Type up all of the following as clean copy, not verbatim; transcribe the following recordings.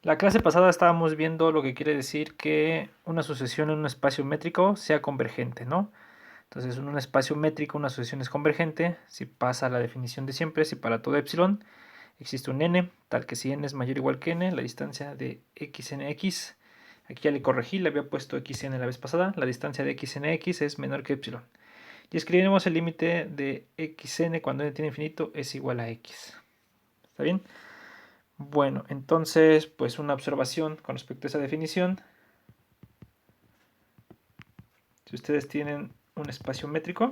La clase pasada estábamos viendo lo que quiere decir que una sucesión en un espacio métrico sea convergente, ¿no? Entonces, en un espacio métrico una sucesión es convergente si pasa la definición de siempre, si para todo epsilon existe un n, tal que si n es mayor o igual que n, la distancia de xnx, aquí ya le corregí, le había puesto xn la vez pasada, la distancia de xnx es menor que epsilon. Y escribiremos el límite de xn cuando n tiene infinito es igual a x. ¿Está bien? Bueno, entonces, pues una observación con respecto a esa definición. Si ustedes tienen un espacio métrico,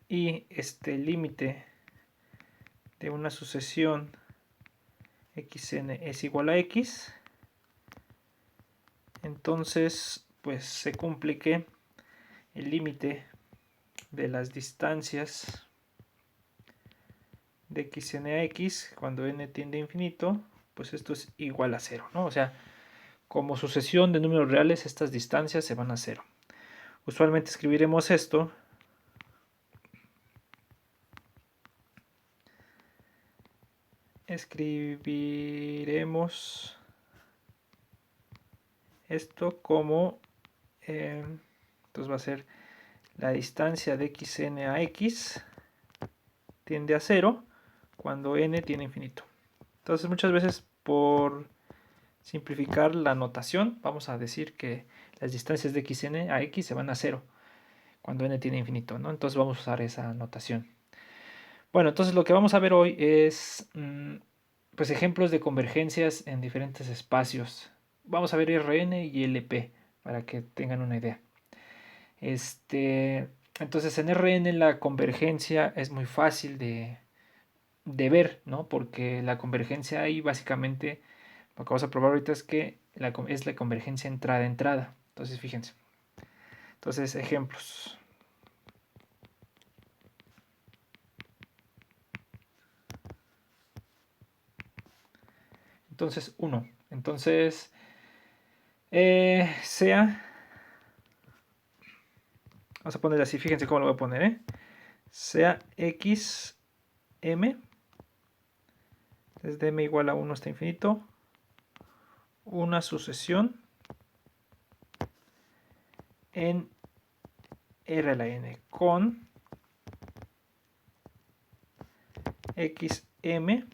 y este límite de una sucesión xn es igual a x, entonces pues se cumple que el límite de las distancias de xn a x cuando n tiende a infinito, pues esto es igual a 0, ¿no? O sea, como sucesión de números reales estas distancias se van a 0. Usualmente escribiremos esto como entonces va a ser la distancia de xn a x tiende a 0 cuando n tiene infinito. Entonces muchas veces por simplificar la notación vamos a decir que las distancias de xn a x se van a 0 cuando n tiene infinito, ¿no? Entonces vamos a usar esa notación. Bueno, entonces lo que vamos a ver hoy es pues ejemplos de convergencias en diferentes espacios. Vamos a ver Rn y Lp para que tengan una idea. Entonces en Rn la convergencia es muy fácil de ver, ¿no? Porque la convergencia ahí básicamente lo que vamos a probar ahorita es que es la convergencia entrada-entrada. Entonces fíjense. Entonces ejemplos. Entonces 1. Entonces sea... Vamos a ponerle así, fíjense cómo lo voy a poner, ¿eh? Sea xm, desde m igual a 1 hasta infinito, una sucesión en R a la n con xm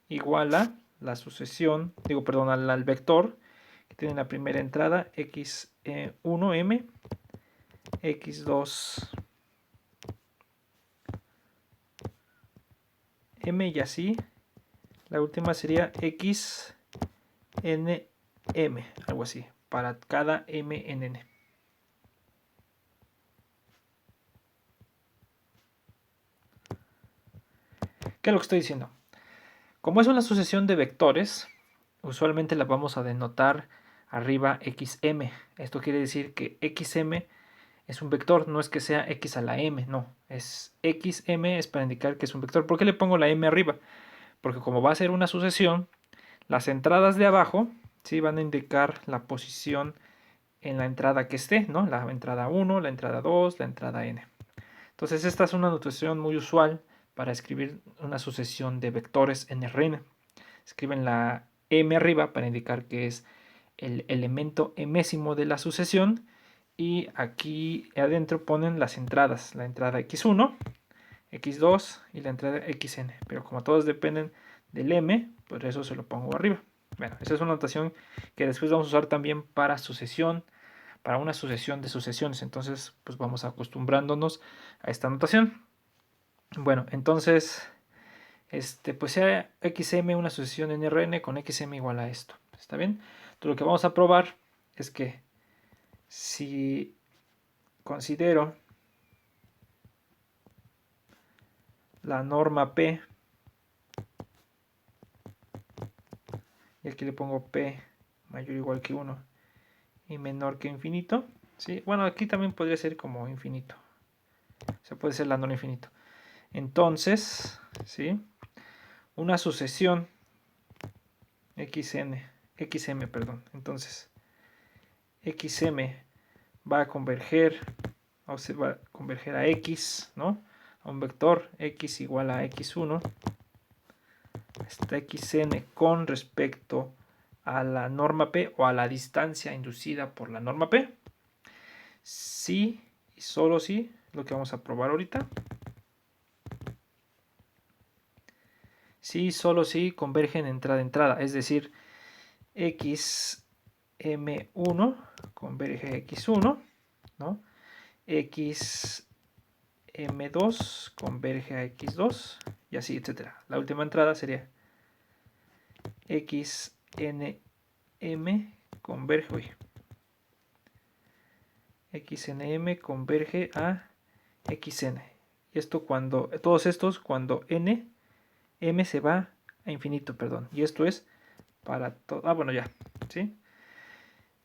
igual a la sucesión, al vector que tiene la primera entrada x1m, x2m y así. La última sería xnm, algo así, para cada m en n. ¿Qué es lo que estoy diciendo? Como es una sucesión de vectores, usualmente la vamos a denotar arriba xm. Esto quiere decir que xm es un vector, no es que sea x a la m, no. Es xm es para indicar que es un vector. ¿Por qué le pongo la m arriba? Porque como va a ser una sucesión, las entradas de abajo sí van a indicar la posición en la entrada que esté, ¿no? La entrada 1, la entrada 2, la entrada n. Entonces esta es una notación muy usual para escribir una sucesión de vectores en Rn. Escriben la m arriba para indicar que es el elemento mésimo de la sucesión y aquí adentro ponen las entradas, la entrada x1, x2 y la entrada xn, pero como todos dependen del m, por eso se lo pongo arriba. Bueno, esa es una notación que después vamos a usar también para sucesión, para una sucesión de sucesiones, entonces pues vamos acostumbrándonos a esta notación. Bueno, entonces pues sea xm una sucesión en Rn con xm igual a esto, ¿está bien? Entonces lo que vamos a probar es que si considero la norma P, y aquí le pongo P mayor o igual que 1 y menor que infinito, ¿sí? Bueno, aquí también podría ser como infinito, o sea, puede ser la norma infinito. Entonces, ¿sí? Una sucesión xm, perdón. Entonces, xm va a converger, o se va a converger a x, ¿no? A un vector x igual a x1, está xn con respecto a la norma P o a la distancia inducida por la norma P. Sí y solo si, lo que vamos a probar ahorita. Sí y solo si convergen entrada a entrada, es decir, xm1 converge a x1, ¿no? xm2 converge a x2 y así, etcétera. La última entrada sería xnm converge, xnm converge a xn. Y esto cuando, todos estos cuando m se va a infinito, perdón. Y esto es para todo. Ah, bueno, ya, ¿sí?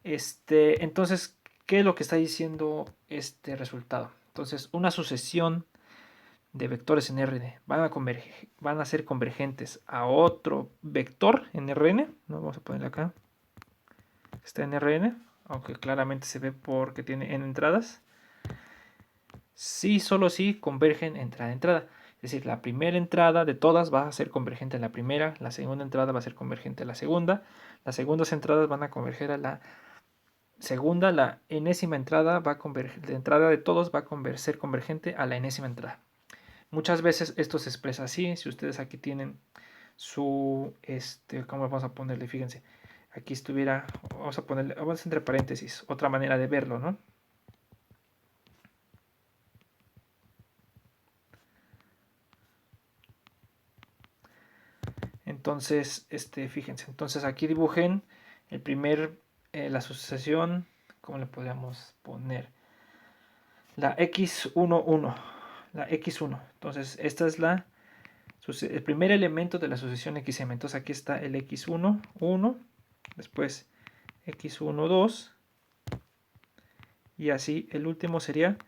Entonces, ¿qué es lo que está diciendo este resultado? Entonces, una sucesión de vectores en Rn van a ser convergentes a otro vector en Rn, ¿no? Vamos a ponerle acá, está en Rn, aunque claramente se ve porque tiene n entradas. Sí, solo si convergen entrada a entrada. Es decir, la primera entrada de todas va a ser convergente a la primera, la segunda entrada va a ser convergente a la segunda, las segundas entradas van a converger a la segunda, la enésima entrada va a converger, la entrada de todos va a ser convergente a la enésima entrada. Muchas veces esto se expresa así. Si ustedes aquí tienen su, ¿cómo vamos a ponerle? Fíjense, aquí estuviera, vamos a ponerle, vamos entre paréntesis, otra manera de verlo, ¿no? Entonces, fíjense, entonces aquí dibujen el primer, la sucesión, ¿cómo le podríamos poner? La x11, la x1. Entonces, esta es el primer elemento de la sucesión xm. Entonces, aquí está el x1, 1, después x1, 2, y así el último sería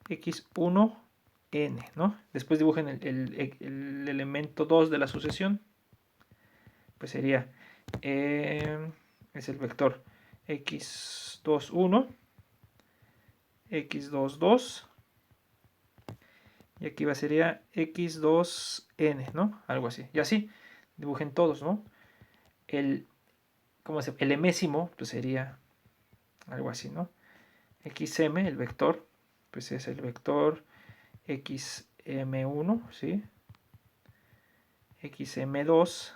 x1, n, ¿no? Después dibujen el elemento 2 de la sucesión, pues sería, es el vector x2, 1, x2, 2, y aquí sería x2n, ¿no? Algo así. Y así, dibujen todos, ¿no? El emésimo, pues sería algo así, ¿no? xm, el vector, pues es el vector xm1, ¿sí? xm2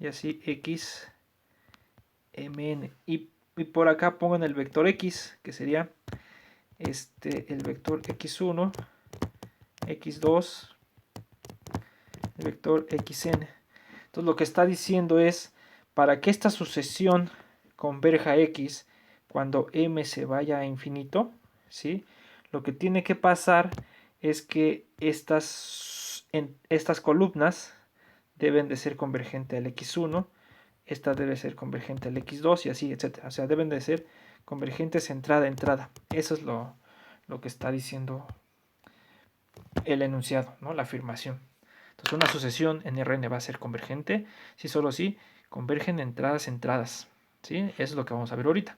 y así xmn. Y por acá pongan el vector x, que sería el vector x1, x2, el vector xn. Entonces lo que está diciendo es, para que esta sucesión converja a x cuando m se vaya a infinito, ¿sí? Lo que tiene que pasar es que estas columnas deben de ser convergentes al x1, esta debe ser convergente al x2 y así, etcétera. O sea, deben de ser convergentes entrada a entrada. Eso es lo que está diciendo el enunciado, ¿no? La afirmación. Entonces, una sucesión en Rn va a ser convergente si solo si convergen entradas, ¿sí? Eso es lo que vamos a ver ahorita.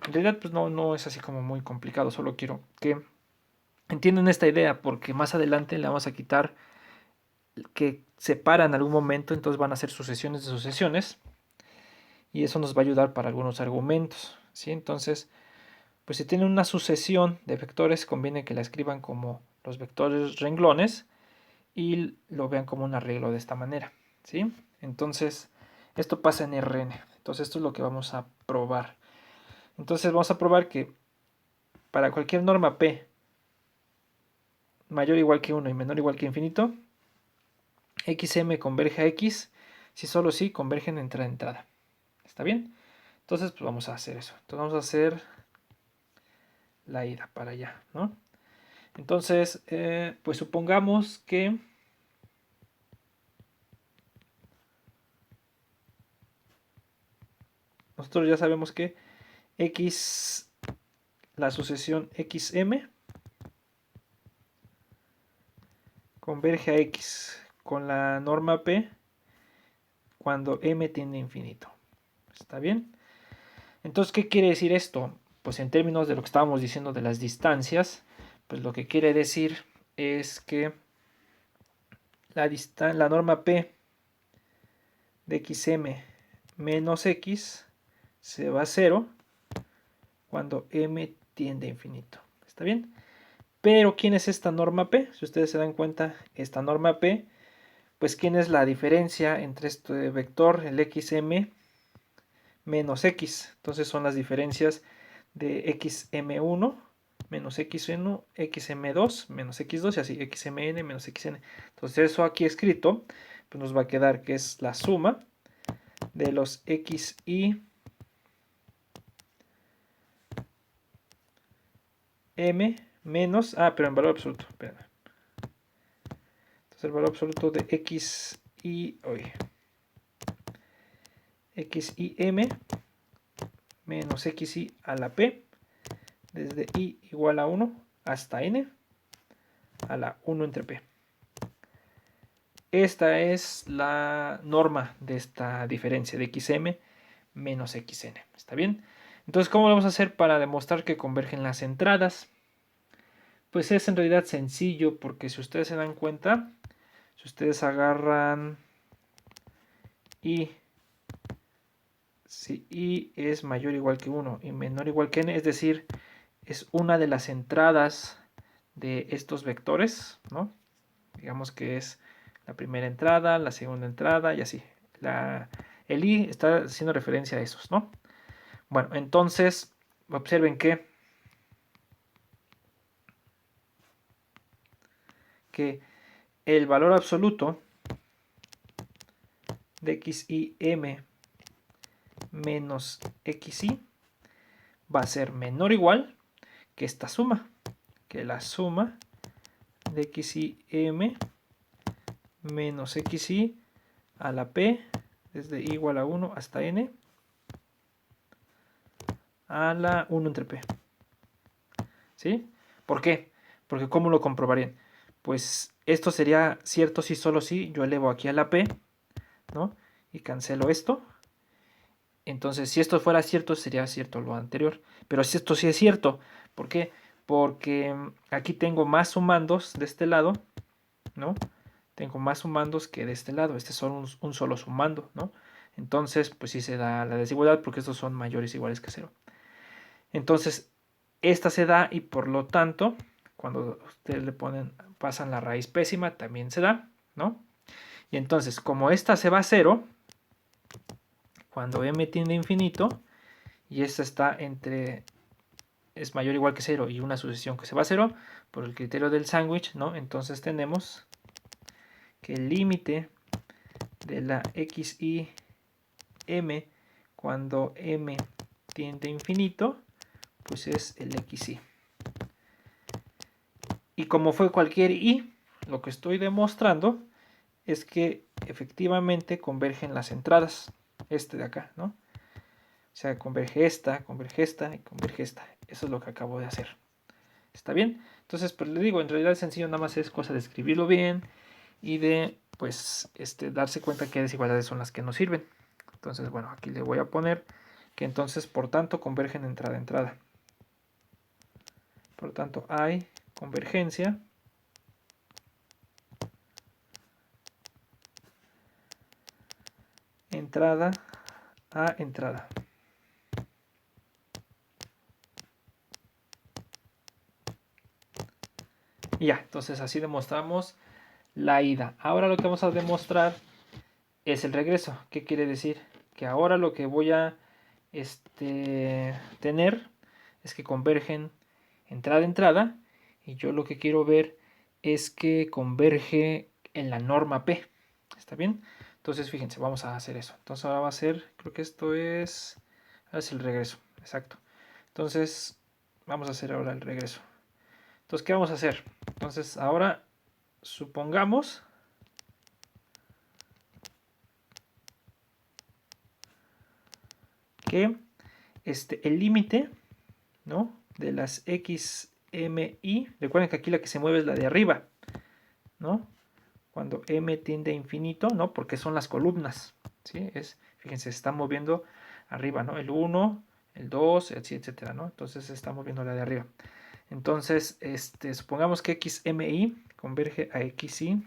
En realidad, pues no es así como muy complicado, solo quiero que entiendan esta idea, porque más adelante le vamos a quitar que separa en algún momento, entonces van a ser sucesiones de sucesiones, y eso nos va a ayudar para algunos argumentos, ¿sí? Entonces, pues si tienen una sucesión de vectores, conviene que la escriban como los vectores renglones y lo vean como un arreglo de esta manera, ¿sí? Entonces, esto pasa en Rn. Entonces, esto es lo que vamos a probar. Entonces, vamos a probar que para cualquier norma P mayor o igual que 1 y menor o igual que infinito, xm converge a x si solo si convergen entrada a entrada. ¿Está bien? Entonces, pues vamos a hacer eso. Entonces, vamos a hacer la ida para allá, ¿no? Entonces, pues supongamos que nosotros ya sabemos que x, la sucesión xm converge a x con la norma P cuando m tiende a infinito. ¿Está bien? Entonces, ¿qué quiere decir esto? Pues en términos de lo que estábamos diciendo de las distancias, pues lo que quiere decir es que la norma P de xm menos x se va a 0 cuando m tiende a infinito. ¿Está bien? Pero ¿quién es esta norma P? Si ustedes se dan cuenta, esta norma P, pues ¿quién es la diferencia entre este vector, el xm menos x? Entonces son las diferencias de xm1 menos x1, xm2 menos x2 y así xmn menos xn. Entonces eso aquí escrito, pues nos va a quedar que es la suma de los xi m menos, pero en valor absoluto, espérame. Entonces el valor absoluto de xim menos xi a la p, desde i igual a 1 hasta n a la 1 entre p. Esta es la norma de esta diferencia de xm menos xn. ¿Está bien? Entonces, ¿cómo lo vamos a hacer para demostrar que convergen las entradas? Pues es en realidad sencillo, porque si ustedes se dan cuenta, si ustedes agarran i, si i es mayor o igual que 1 y menor o igual que n, es decir, es una de las entradas de estos vectores, ¿no? Digamos que es la primera entrada, la segunda entrada y así. El i está haciendo referencia a esos, ¿no? Bueno, entonces observen que el valor absoluto de xim menos xi va a ser menor o igual que esta suma, que la suma de xim menos xi a la p desde i igual a 1 hasta n a la 1 entre p. ¿Sí? ¿Por qué? Porque ¿cómo lo comprobarían? Pues esto sería cierto si solo si yo elevo aquí a la p, ¿no? Y cancelo esto. Entonces, si esto fuera cierto, sería cierto lo anterior. Pero si esto sí es cierto, ¿por qué? Porque aquí tengo más sumandos de este lado, ¿no? Tengo más sumandos que de este lado. Este es solo un solo sumando, ¿no? Entonces, pues sí se da la desigualdad porque estos son mayores o iguales que 0. Entonces, esta se da y por lo tanto, cuando ustedes le pasan la raíz pésima, también se da, ¿no? Y entonces, como esta se va a 0, cuando m tiende a infinito, y esta está es mayor o igual que 0 y una sucesión que se va a 0, por el criterio del sándwich, ¿no? Entonces tenemos que el límite de la xi m cuando m tiende a infinito, pues es el xi. Y como fue cualquier i, lo que estoy demostrando es que efectivamente convergen las entradas, de acá, ¿no? O sea, converge esta y converge esta. Eso es lo que acabo de hacer. ¿Está bien? Entonces, pues le digo, en realidad es sencillo, nada más es cosa de escribirlo bien y de, pues, darse cuenta qué desigualdades son las que nos sirven. Entonces, bueno, aquí le voy a poner que entonces, por tanto, convergen entrada a entrada. Por lo tanto, hay convergencia entrada a entrada. Y ya, entonces así demostramos la ida. Ahora lo que vamos a demostrar es el regreso. ¿Qué quiere decir? Que ahora lo que voy a tener es que convergen entrada a entrada y yo lo que quiero ver es que converge en la norma P. ¿Está bien? Entonces fíjense, vamos a hacer eso. Entonces ahora va a ser, creo que esto es el regreso, exacto. Entonces vamos a hacer ahora el regreso. Entonces, ¿qué vamos a hacer? Entonces ahora supongamos que el límite, ¿no?, de las xmi, recuerden que aquí la que se mueve es la de arriba, ¿no? Cuando m tiende a infinito, ¿no? Porque son las columnas, ¿sí? Fíjense, se está moviendo arriba, ¿no? El 1, el 2, así, etcétera, ¿no? Entonces estamos viendo la de arriba. Entonces, supongamos que xmi converge a xi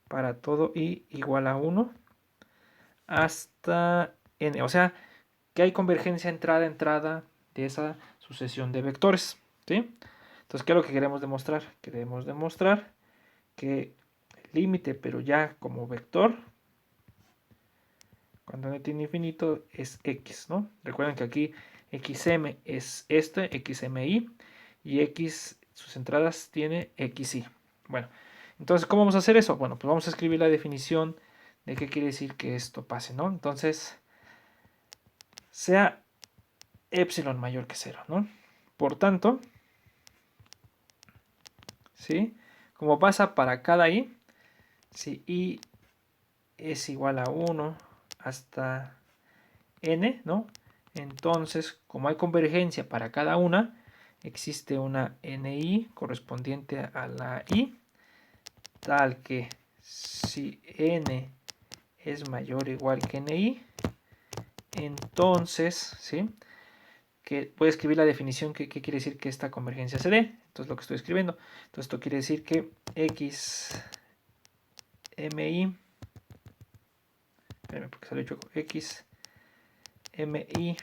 para todo i igual a 1 hasta n. O sea, que hay convergencia entrada de esa sucesión de vectores, ¿sí? Entonces, ¿qué es lo que queremos demostrar? Queremos demostrar que el límite, pero ya como vector, cuando n tiene infinito, es x, ¿no? Recuerden que aquí xm es xmi, y x, sus entradas, tiene xi. Bueno, entonces, ¿cómo vamos a hacer eso? Bueno, pues vamos a escribir la definición de qué quiere decir que esto pase, ¿no? Entonces, sea epsilon mayor que 0, ¿no? Por tanto, ¿sí? Como pasa para cada i, si i es igual a 1 hasta n, ¿no? Entonces, como hay convergencia para cada una, existe una ni correspondiente a la i, tal que si n es mayor o igual que ni, entonces, ¿sí? Que voy a escribir la definición que quiere decir que esta convergencia se dé. Entonces, lo que estoy escribiendo. Entonces, esto quiere decir que xmi, porque salió chueco, xmi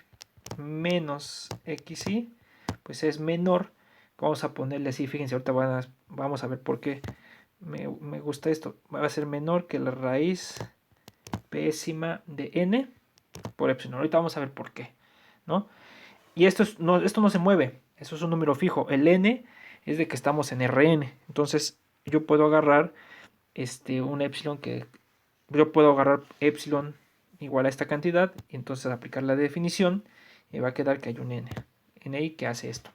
menos xi, pues es menor. Vamos a ponerle así, fíjense, ahorita vamos a ver por qué me gusta esto. Va a ser menor que la raíz pésima de n por epsilon. Ahorita vamos a ver por qué, ¿no? Y esto no se mueve, eso es un número fijo. El n es de que estamos en Rn. Entonces yo puedo agarrar un epsilon que... Yo puedo agarrar epsilon igual a esta cantidad y entonces aplicar la definición y va a quedar que hay un ni que hace esto.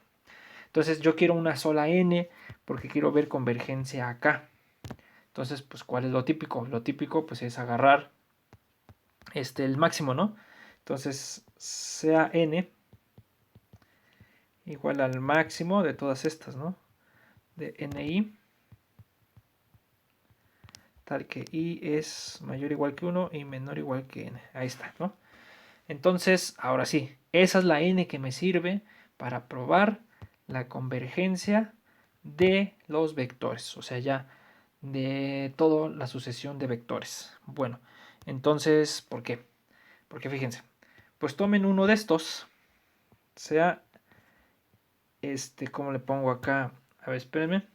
Entonces yo quiero una sola n porque quiero ver convergencia acá. Entonces, pues, ¿cuál es lo típico? Lo típico, pues, es agarrar el máximo, ¿no? Entonces, sea n igual al máximo de todas estas, ¿no? De ni, tal que i es mayor o igual que 1 y menor o igual que n. Ahí está, ¿no? Entonces, ahora sí, esa es la n que me sirve para probar la convergencia de los vectores, o sea, ya de toda la sucesión de vectores. Bueno, entonces, ¿por qué? Porque fíjense, pues tomen uno de estos, sea, ¿cómo le pongo acá? A ver, espérenme.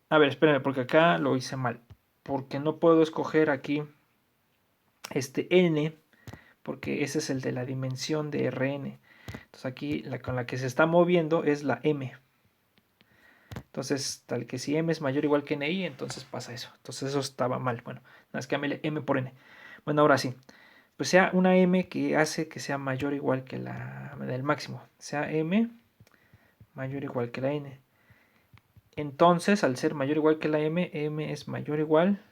A ver, espérenme, porque acá lo hice mal. Porque no puedo escoger aquí este n, porque ese es el de la dimensión de Rn. Entonces aquí con la que se está moviendo es la m. Entonces, tal que si m es mayor o igual que ni, entonces pasa eso. Entonces eso estaba mal. Bueno, nada más cámbiale m por n. Bueno, ahora sí. Pues sea una m que hace que sea mayor o igual que la del máximo. Sea m mayor o igual que la n. Entonces, al ser mayor o igual que la m, m es mayor o igual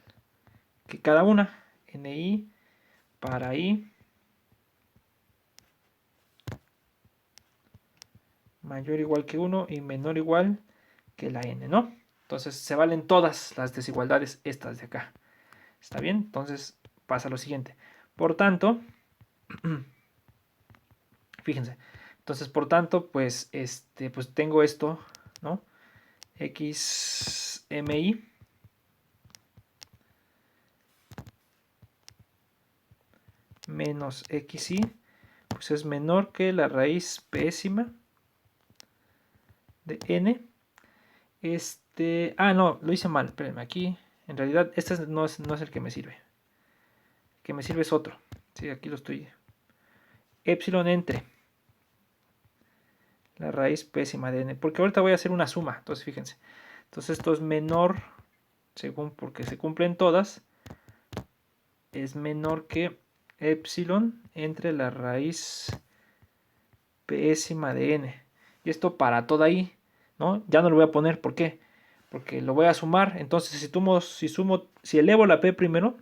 que cada una. Ni para i mayor o igual que 1 y menor o igual que la n, ¿no? Entonces se valen todas las desigualdades estas de acá. ¿Está bien? Entonces pasa lo siguiente. Por tanto, fíjense. Entonces, por tanto, pues, pues tengo esto, ¿no? xmi menos xi, pues es menor que la raíz pésima de n. No, lo hice mal, espérenme, aquí, en realidad, este no es el que me sirve. El que me sirve es otro. Sí, aquí lo estoy. Epsilon entre la raíz pésima de n, porque ahorita voy a hacer una suma, entonces fíjense. Entonces esto es menor, según porque se cumplen todas, es menor que epsilon entre la raíz pésima de n. Y esto para toda i, ¿no? Ya no lo voy a poner, ¿por qué? Porque lo voy a sumar, entonces si elevo la p primero,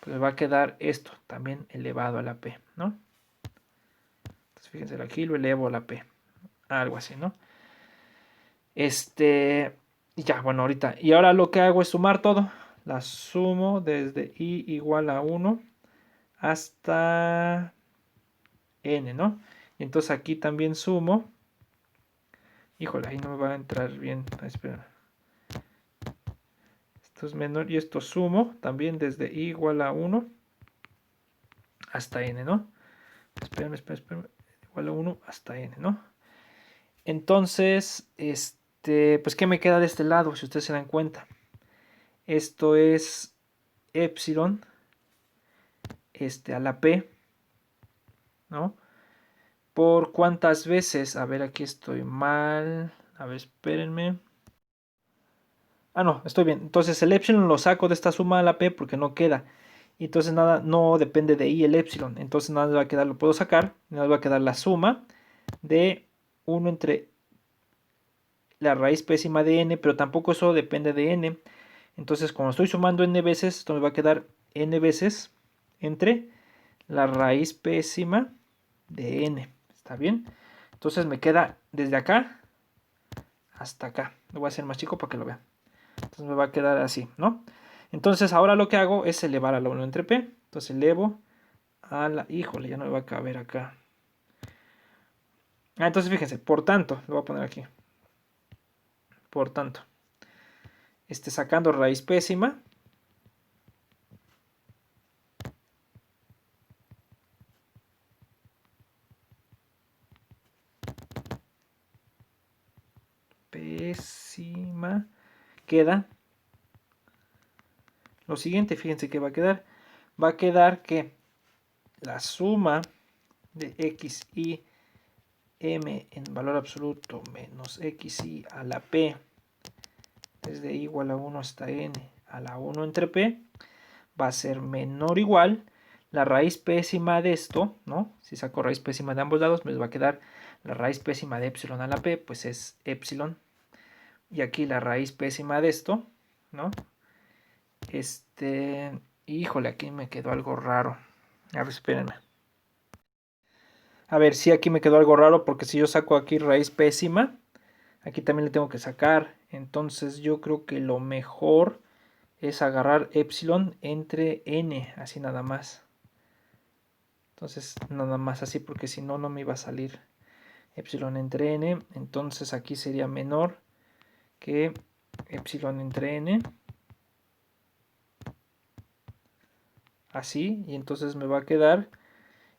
pues va a quedar esto también elevado a la p, ¿no? Entonces fíjense, aquí lo elevo a la p, algo así, ¿no? Ya, bueno, ahorita. Y ahora lo que hago es sumar todo. La sumo desde i igual a 1 hasta n, ¿no? Y entonces aquí también sumo. Híjole, ahí no me va a entrar bien. Espera. Esto es menor y esto sumo también desde i igual a 1 hasta n, ¿no? Espérame. Igual a 1 hasta n, ¿no? Entonces, pues, ¿qué me queda de este lado? Si ustedes se dan cuenta. Esto es epsilon a la p, ¿no? ¿Por cuántas veces? A ver, aquí estoy mal. A ver, espérenme. Ah, no, estoy bien. Entonces el epsilon lo saco de esta suma a la p porque no queda. Y entonces nada, no depende de i el epsilon. Entonces nada va a quedar, lo puedo sacar. Nada va a quedar la suma de 1 entre la raíz pésima de n, pero tampoco eso depende de n. Entonces, como estoy sumando n veces, esto me va a quedar n veces entre la raíz pésima de n. ¿Está bien? Entonces me queda desde acá hasta acá. Lo voy a hacer más chico para que lo vean. Entonces me va a quedar así, ¿no? Entonces ahora lo que hago es elevar a la 1 entre p. Entonces elevo a la... Híjole, ya no me va a caber acá. Entonces fíjense, por tanto, lo voy a poner aquí. Por tanto, sacando raíz pésima. Pésima. Queda lo siguiente, fíjense que va a quedar. Va a quedar que la suma de x y m en valor absoluto menos x y a la p desde i igual a 1 hasta n a la 1 entre p va a ser menor o igual la raíz pésima de esto, ¿no? Si saco raíz pésima de ambos lados, me va a quedar la raíz pésima de epsilon a la p, pues es epsilon. Y aquí la raíz pésima de esto, ¿no? Híjole, aquí me quedó algo raro. A ver, espérenme. A ver, sí, aquí me quedó algo raro porque si yo saco aquí raíz pésima, aquí también le tengo que sacar. Entonces yo creo que lo mejor es agarrar epsilon entre n, así nada más. Entonces nada más así porque si no, no me iba a salir epsilon entre n. Entonces aquí sería menor que epsilon entre n. Así, y entonces me va a quedar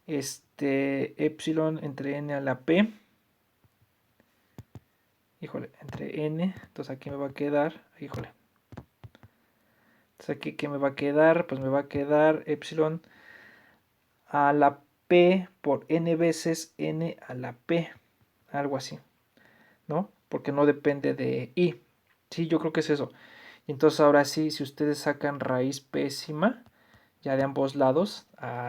epsilon entre n a la p. Híjole, entre n, entonces aquí me va a quedar, híjole. Entonces aquí, ¿qué me va a quedar? Pues me va a quedar epsilon a la p por n veces n a la p. Algo así, ¿no? Porque no depende de i. Sí, yo creo que es eso. Y entonces ahora sí, si ustedes sacan raíz pésima, ya de ambos lados,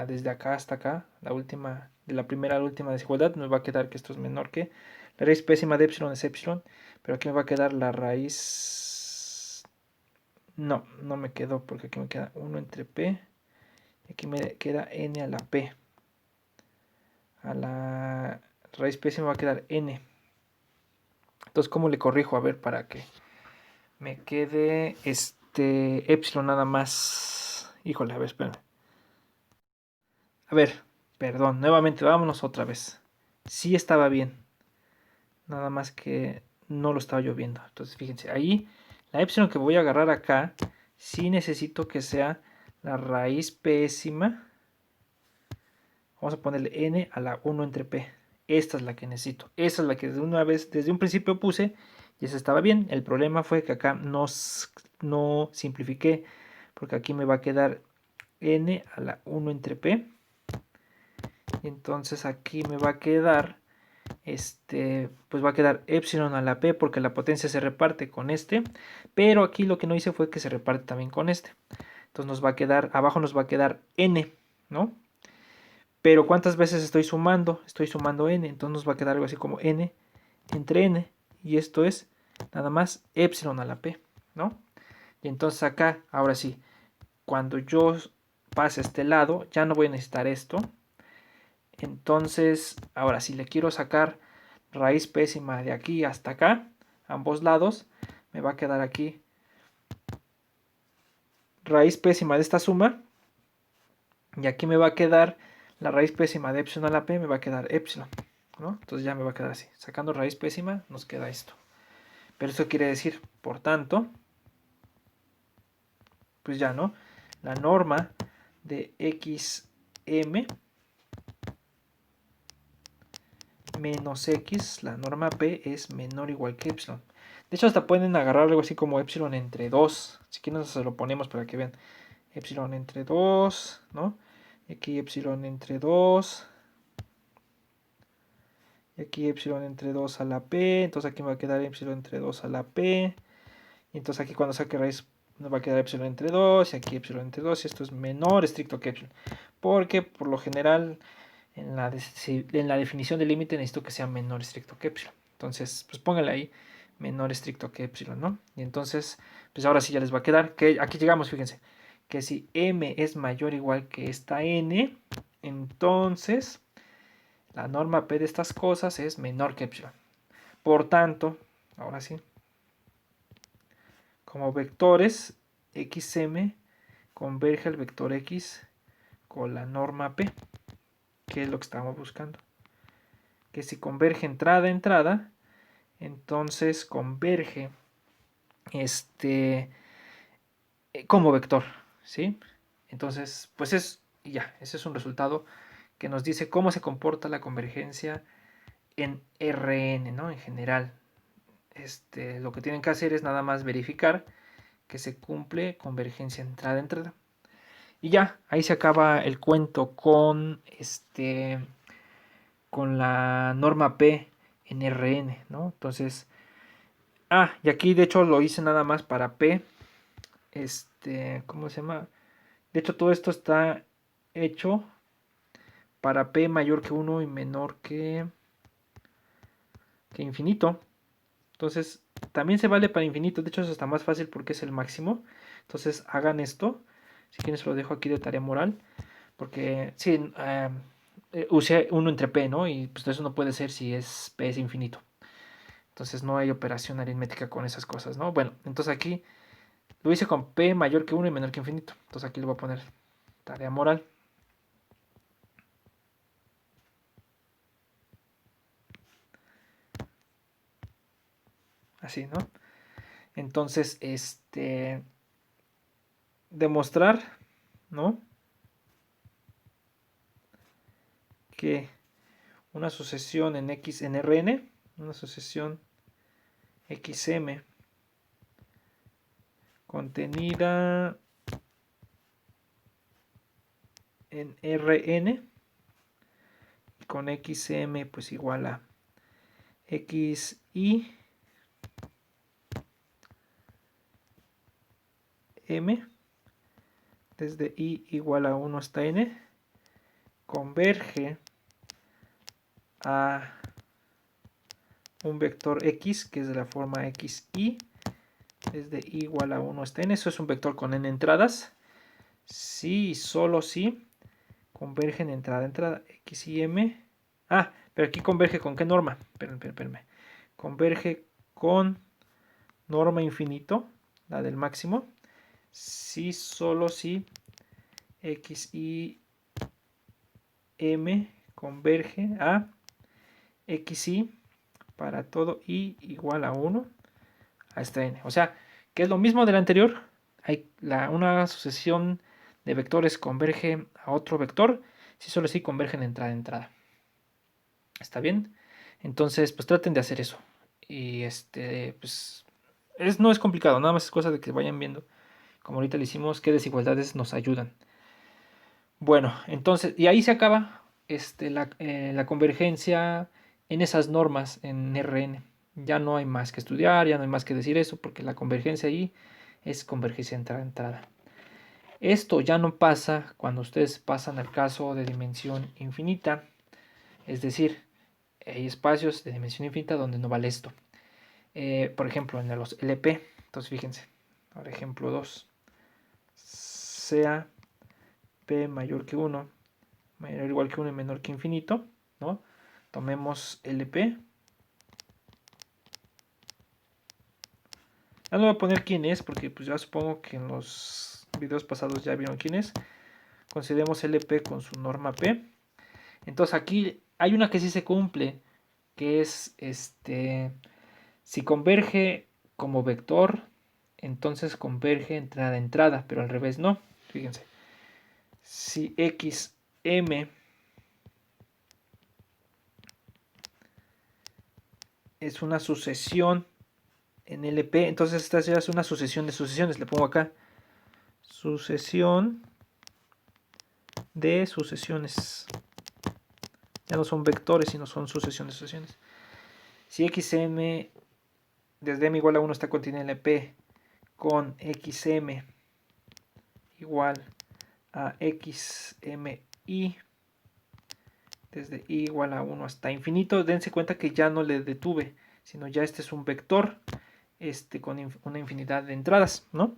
desde acá hasta acá, la última, de la primera a la última desigualdad, me va a quedar que esto es menor que la raíz pésima de epsilon es epsilon, pero aquí me va a quedar la raíz... No, no me quedó porque aquí me queda 1 entre p, y aquí me queda n a la p. A la raíz pésima va a quedar n. Entonces, ¿cómo le corrijo? A ver, para que me quede epsilon nada más. Híjole, a ver, espérame. A ver, perdón, nuevamente, vámonos otra vez. Sí estaba bien, nada más que no lo estaba yo viendo. Entonces, fíjense, ahí la epsilon que voy a agarrar acá, sí necesito que sea la raíz pésima. Vamos a ponerle n a la 1 entre p. Esta es la que necesito. Esta es la que desde un principio puse y esa estaba bien. El problema fue que acá no simplifiqué, porque aquí me va a quedar n a la 1 entre p. Y entonces aquí me va a quedar, pues va a quedar epsilon a la p porque la potencia se reparte con pero aquí lo que no hice fue que se reparte también con Entonces nos va a quedar, abajo nos va a quedar n, ¿no? Pero ¿cuántas veces estoy sumando? Estoy sumando n, entonces nos va a quedar algo así como n entre n, y esto es nada más epsilon a la p, ¿no? Y entonces acá, ahora sí, cuando yo pase a este lado, ya no voy a necesitar esto. Entonces, ahora si le quiero sacar raíz pésima de aquí hasta acá, ambos lados, me va a quedar aquí. Raíz pésima de esta suma Y aquí me va a quedar la raíz pésima de epsilon a la p, me va a quedar epsilon, ¿no? Entonces ya me va a quedar así. Sacando raíz pésima nos queda esto. Pero eso quiere decir, por tanto, pues ya, ¿no? La norma de xm menos x, la norma p, es menor o igual que epsilon. De hecho, hasta pueden agarrar algo así como epsilon entre 2. Si quieren, se lo ponemos para que vean. Epsilon entre 2, ¿no? Y aquí epsilon entre 2. Y aquí epsilon entre 2 a la p. Entonces aquí me va a quedar epsilon entre 2 a la p. Y entonces aquí cuando saque raíz nos va a quedar epsilon entre 2. Y aquí epsilon entre 2. Y esto es menor estricto que epsilon. Porque por lo general en la definición del límite necesito que sea menor estricto que epsilon. Entonces, pues póngale ahí menor estricto que epsilon, ¿no? Y entonces, pues ahora sí ya les va a quedar, que aquí llegamos, fíjense, que si m es mayor o igual que esta n, entonces la norma p de estas cosas es menor que epsilon. Por tanto, ahora sí, como vectores, xm converge al vector x con la norma p, que es lo que estamos buscando. Que si converge entrada a entrada, entonces converge como vector, ¿sí? Entonces, pues ese es un resultado que nos dice cómo se comporta la convergencia en Rn, ¿no? En general, lo que tienen que hacer es nada más verificar que se cumple convergencia entrada-entrada. Y ya, ahí se acaba el cuento con la norma P en Rn, ¿no? Entonces, y aquí de hecho lo hice nada más para P, ¿cómo se llama? De hecho todo esto está hecho para P mayor que 1 y menor que infinito. Entonces, también se vale para infinito. De hecho, eso está más fácil porque es el máximo. Entonces, hagan esto. Si quieren, se lo dejo aquí de tarea moral. Porque, sí, usé 1 entre P, ¿no? Y pues eso no puede ser si P es infinito. Entonces, no hay operación aritmética con esas cosas, ¿no? Bueno, entonces aquí lo hice con P mayor que 1 y menor que infinito. Entonces, aquí le voy a poner tarea moral. Así, ¿no? Entonces, demostrar, ¿no? Que una sucesión en X en Rn, una sucesión XM contenida en Rn con XM pues igual a XI M desde I igual a 1 hasta N converge a un vector X que es de la forma XI desde I igual a 1 hasta N. Eso es un vector con N entradas. Sí y solo si convergen entrada a entrada X y M. Pero aquí converge con qué norma. Espérenme. Converge con norma infinito, la del máximo. Sí, solo si X y M converge a XY para todo I igual a 1 a esta N. O sea, que es lo mismo del anterior. Una sucesión de vectores converge a otro vector. Si solo si convergen entrada a entrada. ¿Está bien? Entonces, pues traten de hacer eso. Y pues no es complicado, nada más es cosa de que vayan viendo, como ahorita le hicimos, qué desigualdades nos ayudan. Bueno, entonces, y ahí se acaba la convergencia en esas normas en Rn. Ya no hay más que estudiar, ya no hay más que decir eso, porque la convergencia ahí es convergencia entrada-entrada. Esto ya no pasa cuando ustedes pasan al caso de dimensión infinita, es decir, hay espacios de dimensión infinita donde no vale esto. Por ejemplo, en los LP, entonces fíjense, por ejemplo 2, sea P mayor que 1, mayor o igual que 1 y menor que infinito, ¿no? Tomemos LP. No voy a poner quién es, porque pues ya supongo que en los videos pasados ya vieron quién es. consideremos LP con su norma P. Entonces aquí hay una que sí se cumple, que es si converge como vector, entonces converge entrada a entrada, pero al revés no. Fíjense, si XM es una sucesión en LP, entonces esta ya es una sucesión de sucesiones. Le pongo acá sucesión de sucesiones. Ya no son vectores, sino son sucesiones de sucesiones. Si XM desde m igual a 1 está contiene LP con XM igual a XMI desde i igual a 1 hasta infinito, dense cuenta que ya no le detuve, sino ya este es un vector con una infinidad de entradas, ¿no?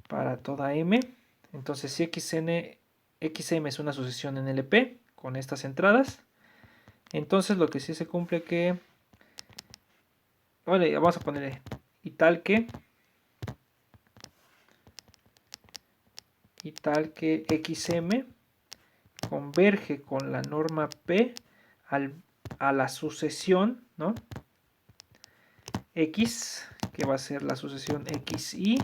Para toda m. Entonces si XM es una sucesión en LP con estas entradas, entonces lo que sí se cumple que, vale, vamos a ponerle y tal que XM converge con la norma P a la sucesión, ¿no? X, que va a ser la sucesión XI,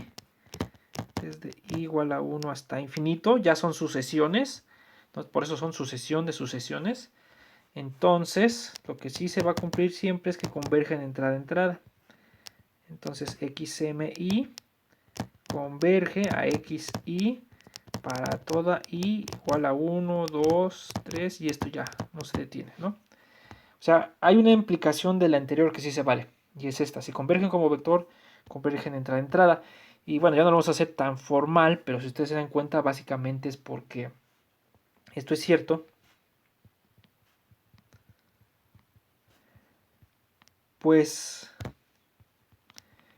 desde i igual a 1 hasta infinito, ya son sucesiones, entonces, por eso son sucesión de sucesiones. Entonces, lo que sí se va a cumplir siempre es que convergen entrada a entrada. Entonces, XMI converge a XI para toda i igual a 1, 2, 3 y esto ya no se detiene, ¿no? O sea, hay una implicación de la anterior que sí se vale y es esta, si convergen como vector, convergen entrada a entrada. Y bueno, ya no lo vamos a hacer tan formal, pero si ustedes se dan cuenta, básicamente es porque esto es cierto. Pues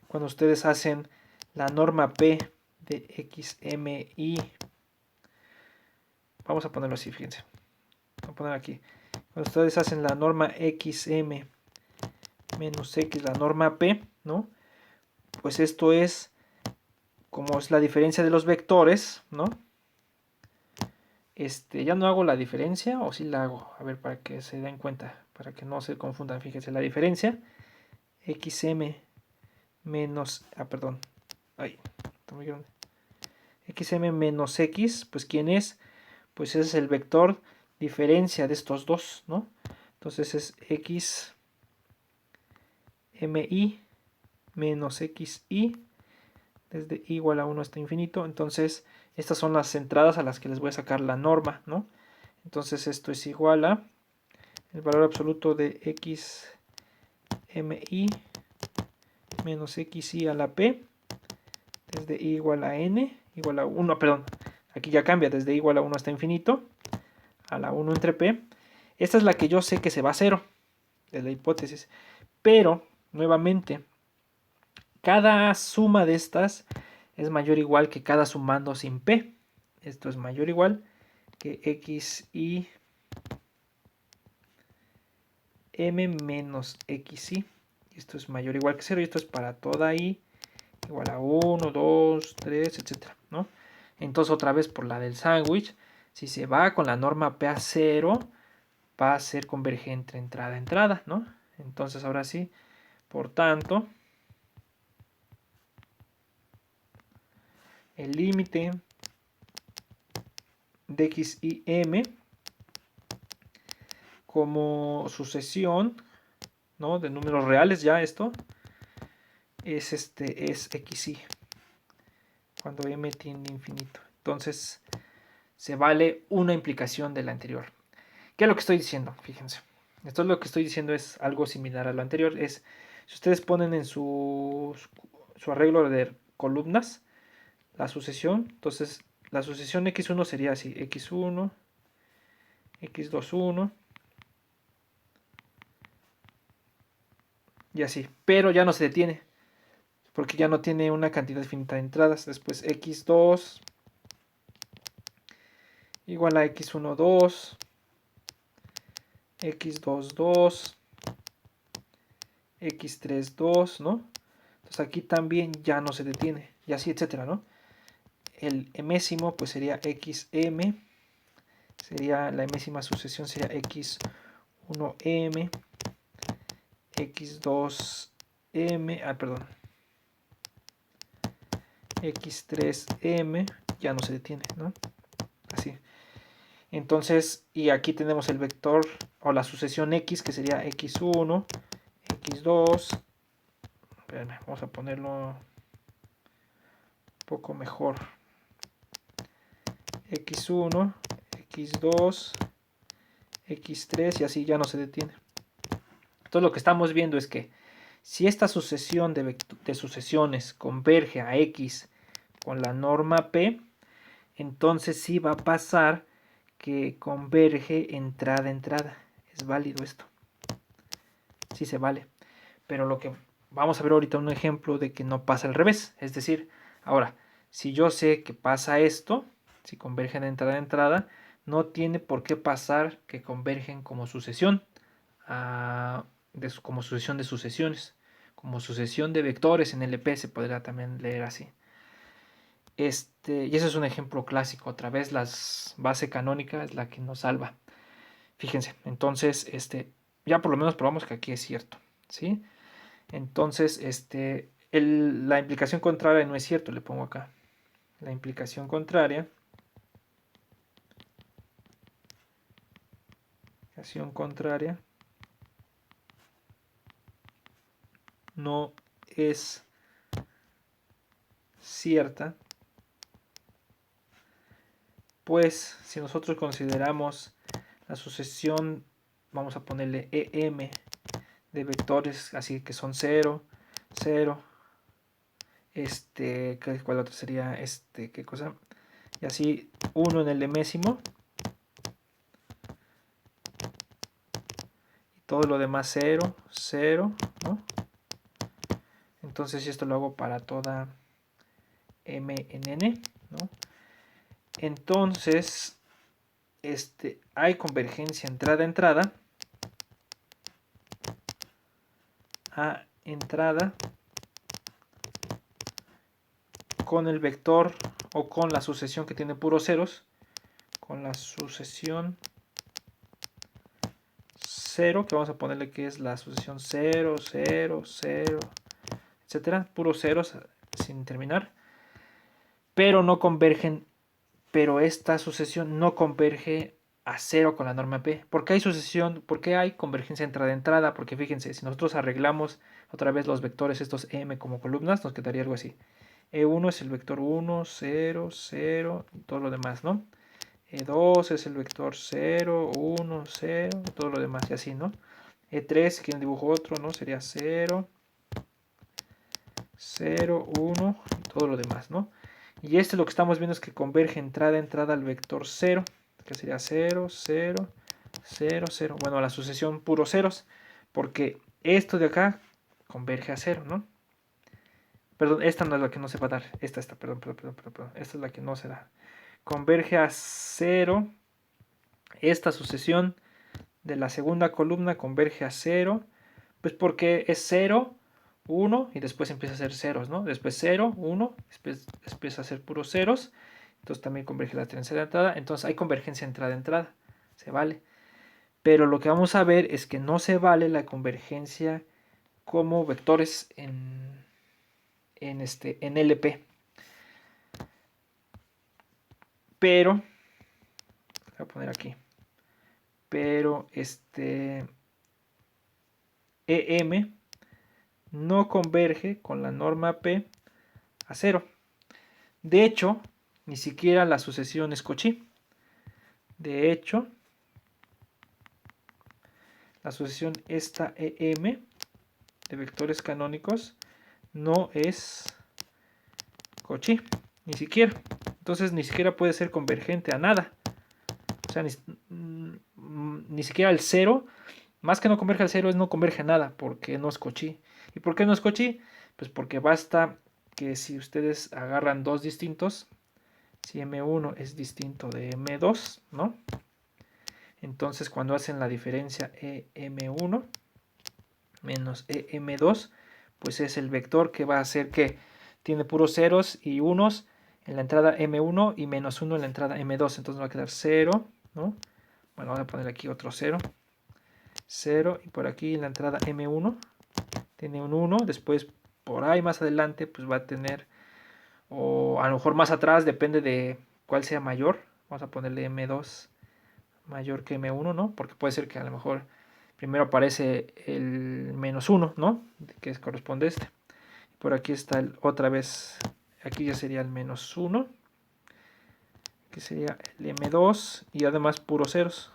cuando ustedes hacen la norma P de XMI, vamos a ponerlo así, fíjense. Voy a poner aquí. Cuando ustedes hacen la norma XM menos X, la norma P, ¿no? Pues esto es como es la diferencia de los vectores, ¿no? Ya no hago la diferencia, o sí la hago, a ver, para que se den cuenta, para que no se confundan, fíjense, la diferencia, XM menos, perdón, ay, está muy grande, XM menos X, pues ¿quién es? Pues ese es el vector diferencia de estos dos, ¿no? Entonces es XMI menos XI desde i igual a 1 hasta infinito. Entonces estas son las entradas a las que les voy a sacar la norma, ¿no? Entonces esto es igual a el valor absoluto de XMI menos XI a la P desde i igual a n igual a 1, perdón, aquí ya cambia desde i igual a 1 hasta infinito a la 1 entre P. Esta es la que yo sé que se va a 0, es la hipótesis, pero nuevamente cada suma de estas es mayor o igual que cada sumando sin P. Esto es mayor o igual que XI M menos XI. Esto es mayor o igual que 0 y esto es para toda I igual a 1, 2, 3, etc., ¿no? Entonces otra vez por la del sándwich, si se va con la norma P a 0, va a ser convergente entrada a entrada, ¿no? Entonces ahora sí, por tanto, el límite de X y M como sucesión, ¿no? De números reales, ya esto es es XY cuando M tiende a infinito. Entonces se vale una implicación de la anterior. ¿Qué es lo que estoy diciendo? Fíjense. Esto es lo que estoy diciendo, es algo similar a lo anterior. Es si ustedes ponen en su arreglo de columnas la sucesión, entonces la sucesión x1 sería así, x1, x2, 1 y así, pero ya no se detiene porque ya no tiene una cantidad finita de entradas. Después x2 igual a x1, 2, x2, 2, x3, 2, ¿no? Entonces aquí también ya no se detiene y así, etcétera, ¿no? el emésimo pues sería xm, sería la emésima sucesión sería x1m, x2m, perdón, x3m, ya no se detiene, ¿no? Así. Entonces, y aquí tenemos el vector o la sucesión x, que sería x1, x2. Espérame, vamos a ponerlo un poco mejor. x1, x2, x3 y así ya no se detiene. Entonces lo que estamos viendo es que si esta sucesión de sucesiones converge a x con la norma p, entonces sí va a pasar que converge entrada a entrada. Es válido esto. Sí se vale. Pero lo que vamos a ver ahorita un ejemplo de que no pasa al revés. Es decir, ahora, si yo sé que pasa esto, si convergen de entrada a entrada, no tiene por qué pasar que convergen como sucesión, como sucesión de sucesiones, como sucesión de vectores en LP se podrá también leer así. Y ese es un ejemplo clásico. Otra vez la base canónica es la que nos salva. Fíjense, entonces, ya por lo menos probamos que aquí es cierto, ¿sí? Entonces, la implicación contraria no es cierto, le pongo acá. La implicación contraria no es cierta, pues si nosotros consideramos la sucesión, vamos a ponerle EM de vectores, así que son 0, 0, ¿cuál otro sería? ¿Qué cosa? Y así 1 en el emésimo, y todo lo demás 0, 0, ¿no? Entonces, si esto lo hago para toda m en n, ¿no? Entonces, hay convergencia entrada a entrada con el vector o con la sucesión que tiene puros ceros, con la sucesión 0, que vamos a ponerle que es la sucesión 0, 0, 0, etcétera, puros ceros sin terminar, pero no convergen, pero esta sucesión no converge a 0 con la norma P. ¿Por qué hay sucesión? ¿Por qué hay convergencia entrada-entrada? Porque fíjense, si nosotros arreglamos otra vez los vectores estos m como columnas, nos quedaría algo así. E1 es el vector 1, 0, 0 y todo lo demás, ¿no? E2 es el vector 0, 1, 0 y todo lo demás, y así, ¿no? E3, si quieren dibujo otro, ¿no? Sería 0, 0, 1 y todo lo demás, ¿no? Y lo que estamos viendo es que converge entrada al vector 0, que sería 0, 0, 0, 0. Bueno, la sucesión puros ceros, porque esto de acá converge a 0, ¿no? Perdón, esta no es la que no se va a dar. Perdón. Esta es la que no se da. Converge a 0. Esta sucesión de la segunda columna converge a 0. Pues porque es 0, 1 y después empieza a ser ceros, ¿no? Después 0, 1, después empieza a ser puros ceros. Entonces también converge la tercera entrada. Entonces hay convergencia entrada. Se vale. Pero lo que vamos a ver es que no se vale la convergencia como vectores en LP. Pero, voy a poner aquí. Pero EM no converge con la norma P a 0. De hecho, ni siquiera la sucesión es Cauchy. De hecho, la sucesión esta EM de vectores canónicos no es Cauchy, ni siquiera. Entonces ni siquiera puede ser convergente a nada. O sea, ni siquiera al 0. Más que no converge al 0 es no converge a nada, porque no es Cauchy. ¿Y por qué no es Cauchy? Pues porque basta que si ustedes agarran dos distintos, si M1 es distinto de M2, ¿no? Entonces cuando hacen la diferencia EM1 menos EM2, pues es el vector que va a hacer que tiene puros ceros y unos, en la entrada M1 y menos 1 en la entrada M2. Entonces va a quedar 0, ¿no? Bueno, voy a poner aquí otro 0. 0 y por aquí en la entrada M1 tiene un 1. Después por ahí más adelante pues va a tener, o a lo mejor más atrás, depende de cuál sea mayor. Vamos a ponerle M2 mayor que M1, ¿no? Porque puede ser que a lo mejor primero aparece el menos 1, ¿no? Que corresponde a este. Por aquí está otra vez, aquí ya sería el menos 1. Aquí sería el M2 y además puros ceros.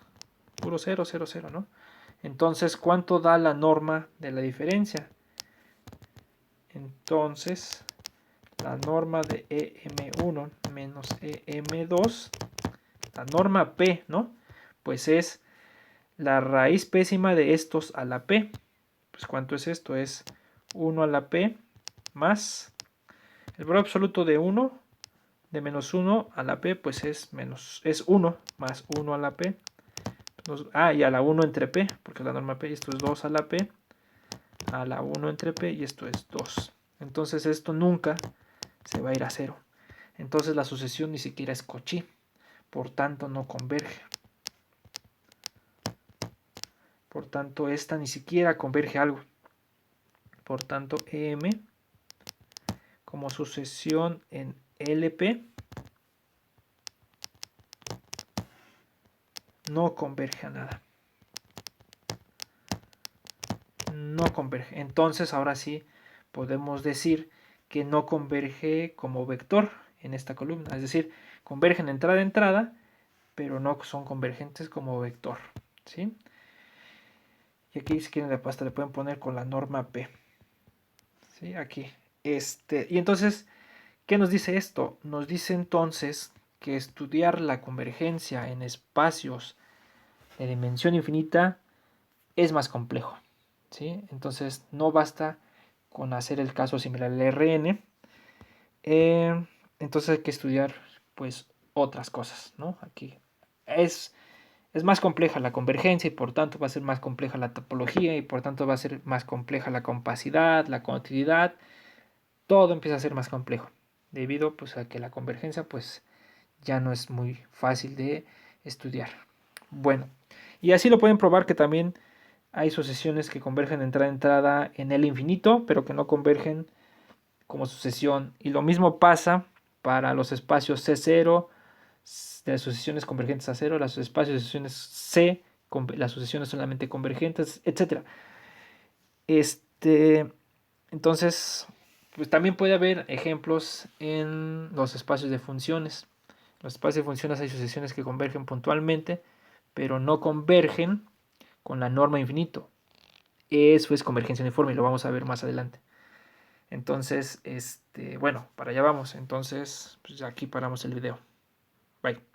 Puro 0, 0, 0, ¿no? Entonces, ¿cuánto da la norma de la diferencia? Entonces, la norma de EM1 menos EM2, la norma P, ¿no? Pues es la raíz pésima de estos a la P. Pues ¿cuánto es esto? Es 1 a la P más el valor absoluto de 1, de menos 1 a la P, pues es 1 más 1 a la P. Y a la 1 entre P, porque la norma P, esto es 2 a la P, a la 1 entre P y esto es 2. Entonces esto nunca se va a ir a 0. Entonces la sucesión ni siquiera es Cauchy, por tanto no converge. Por tanto esta ni siquiera converge a algo. Por tanto EM como sucesión en LP no converge a nada. No converge. Entonces ahora sí podemos decir que no converge como vector en esta columna. Es decir, convergen entrada a entrada, pero no son convergentes como vector. ¿Sí? Y aquí si quieren la pasta le pueden poner con la norma P. ¿Sí? Aquí. Y entonces, ¿qué nos dice esto? Nos dice entonces que estudiar la convergencia en espacios de dimensión infinita es más complejo. ¿Sí? Entonces no basta con hacer el caso similar al RN. Entonces hay que estudiar pues otras cosas, ¿no? Aquí es más compleja la convergencia y por tanto va a ser más compleja la topología y por tanto va a ser más compleja la compacidad, la continuidad. Todo empieza a ser más complejo debido pues a que la convergencia pues ya no es muy fácil de estudiar. Bueno, y así lo pueden probar que también hay sucesiones que convergen de entrada a entrada en el infinito, pero que no convergen como sucesión. Y lo mismo pasa para los espacios C0, de las sucesiones convergentes a 0, los espacios de sucesiones C, las sucesiones solamente convergentes, etc. Entonces, pues también puede haber ejemplos en los espacios de funciones. En los espacios de funciones hay sucesiones que convergen puntualmente, pero no convergen con la norma infinito. Eso es convergencia uniforme y lo vamos a ver más adelante. Entonces, bueno, para allá vamos. Entonces, pues aquí paramos el video. Bye.